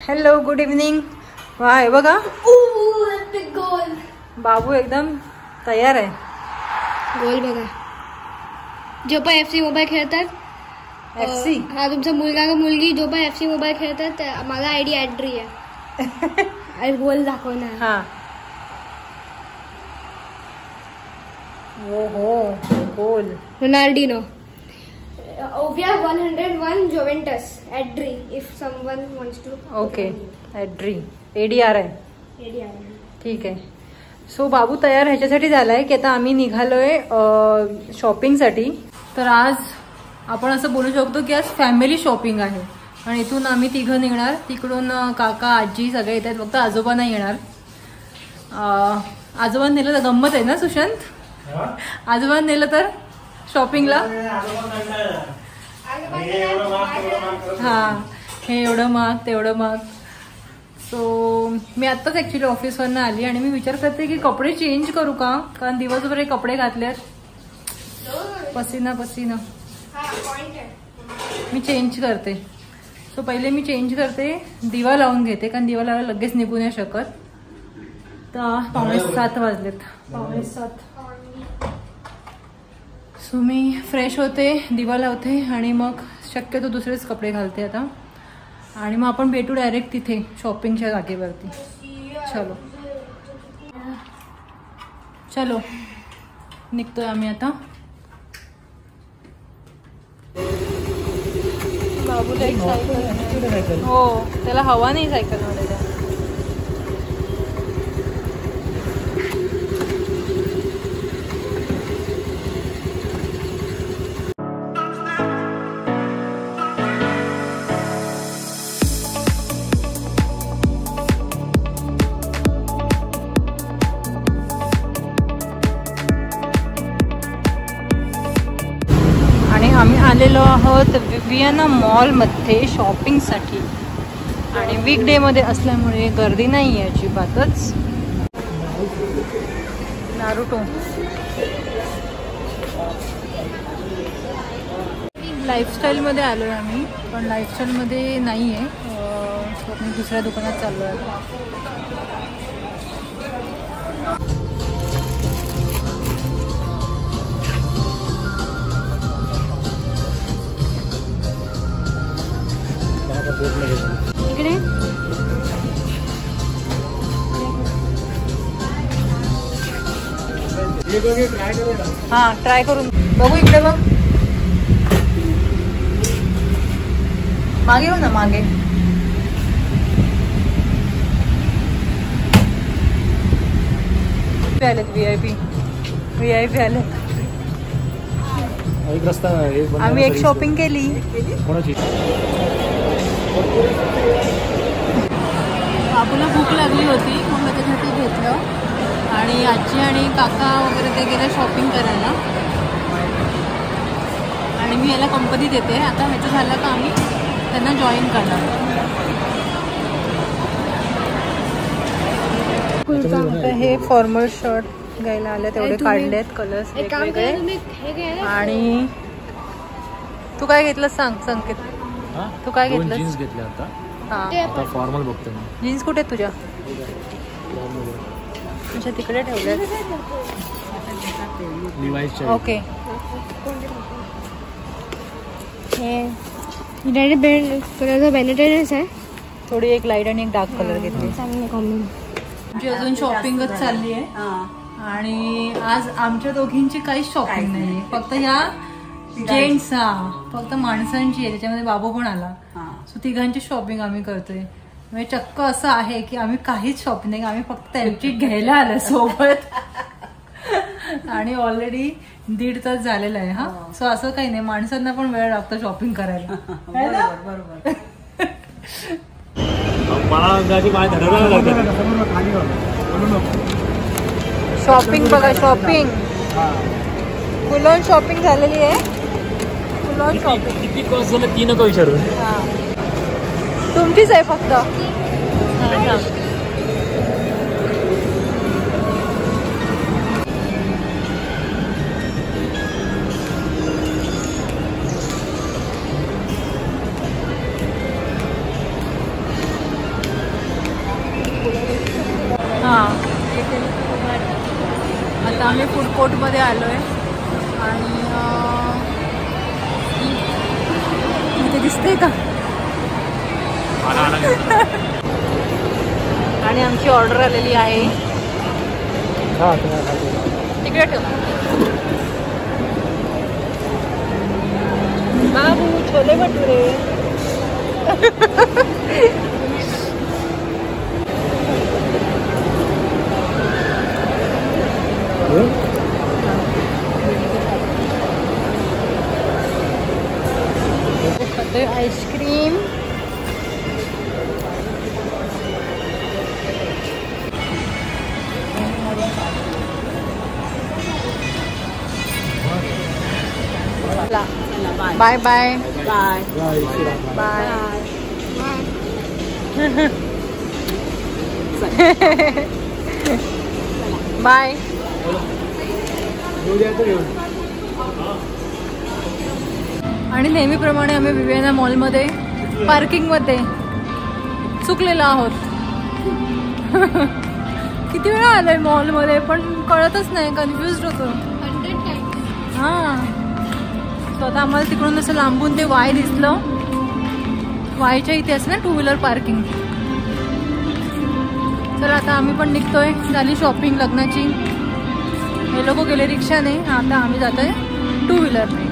Hello, good evening. वा, हे बघा गोल बाबू एकदम तयार आहे. गोल बघा. जो पण FC मोबाईल खेळतात, FC हा तुमचा मुलगा का मुलगी जो पण FC मोबाईल खेळतात, मला आयडी ॲड्री आहे. गोल दाखवणार. हा, हो गोल. रोनाल्डिनो. ओविया 101 जुवेंटस ॲड्री if someone wants to. Okay, ॲड्री ADR आहे. ठीक आहे. सो बाबू तयार ह्याच्यासाठी झालाय की आता आम्ही निघालोय शॉपिंगसाठी. तर आज आपण असं बोलू शकतो की आज फॅमिली शॉपिंग आहे आणि इथून आम्ही तिघं निघणार. तिकडून काका आजी सगळे येत आहेत, फक्त आजोबा नाही येणार. आजोबा नेलं तर गंमत आहे ना सुशांत? आजोबा नेलं तर शॉपिंगला. हा, हे एवढं महाग तेवढं महाग. सो मी आत्ताच ॲक्च्युली ऑफिसवरनं आली आणि मी विचार करते की कपडे चेंज करू का, कारण दिवसभर हे कपडे घातलेत, पसीना. मी चेंज करते. सो पहिले मी चेंज करते, दिवा लावून घेते, कारण दिवा लावायला लगेच निघू नाही शकत. तर 6:45 वाजलेत, 6:45. सो मी फ्रेश होते, दिवा लावते आणि मग शक्यतो दुसरेच कपडे घालते आता. आणि मग आपण भेटू डायरेक्ट तिथे शॉपिंगच्या जागेवरती. चलो निघतोय आम्ही आता. बाबूला एक सायकल. हो, त्याला हवा नाही सायकल मध्ये. आणि आम्ही आलेलो आहोत विवियाना मॉलमध्ये शॉपिंगसाठी. आणि वीकडे मध्ये असल्यामुळे गर्दी नाही आहे अजिबातच. नारुतो लाईफस्टाईलमध्ये आलो आहे आम्ही, पण लाईफस्टाईलमध्ये नाही आहे. मी दुसऱ्या दुकानात चाललो आहे. इकडे हा, ट्राय करून बघू. इकडे बघ, मागे हो ना, मागे. आलेत VIP आलेत. आम्ही एक शॉपिंग केली. बाबूला भूक लागली होती, मग त्याच्यासाठी घेतलं. आणि आजी आणि काका वगैरे ते गेले शॉपिंग करायला आणि मी याला कंपनी देते. आता ह्याचं झालं का आम्ही त्यांना जॉईन करणार. हे फॉर्मल शर्ट घ्यायला आले, तेवढे काढलेत कलर्स वेगवेगळे. आणि तू काय घेतलं सांग संकेत? तू काय घेतलं? जीन्स घेतल्या आता फॉर्मल बघतो. जीन्स कुठे आहेत तुझ्या? तुझ्या तिकडे ठेवल्यात. ओके. हे बेनेटेडच आहे. थोडी एक लाईट आणि एक डार्क कलर घेतली. आमची अजून शॉपिंगच चालली आहे. आणि आज आमच्या दोघींची काहीच शॉपिंग नाही, फक्त ह्या जेंट्स, फक्त माणसांची आहे. त्याच्यामध्ये बाबू पण आला. सो तिघांची शॉपिंग आम्ही करतोय. म्हणजे चक्क असं आहे की आम्ही काहीच शॉपिंग नाही, आम्ही फक्त त्यांची घ्यायला आलो सोबत. आणि ऑलरेडी 1.5 तास झालेला आहे. हा, सो असं काही नाही, माणसांना पण वेळ लागतो शॉपिंग करायला. बरोबर. शॉपिंग बघा, शॉपिंग फुल ऑन शॉपिंग झालेली आहे. Full on shopping. किती कॉस्ट झालं ती नको विचारू. तुमचीच आहे फक्त. एअरपोर्टमध्ये आलो आहे आणि इथे दिसते का आणि आमची ऑर्डर आलेली आहे. तिकडे ठेव बाबू chole bhature. Ice cream bye bye bye bye bye. आणि नेहमीप्रमाणे आम्ही विवेना मॉलमध्ये पार्किंगमध्ये चुकलेलो आहोत. किती वेळा आलोय मॉलमध्ये पण कळतच नाही, कन्फ्युज होतो. हां स्वतः आम्हाला तिकडून असं लांबून ते वाय दिसलं. वायच्या इथे असं ना 2 व्हीलर पार्किंग. तर आता आम्ही पण निघतोय. झाली शॉपिंग लग्नाची. हे लोक गेले रिक्षाने, आता आम्ही जातोय 2 व्हीलरने.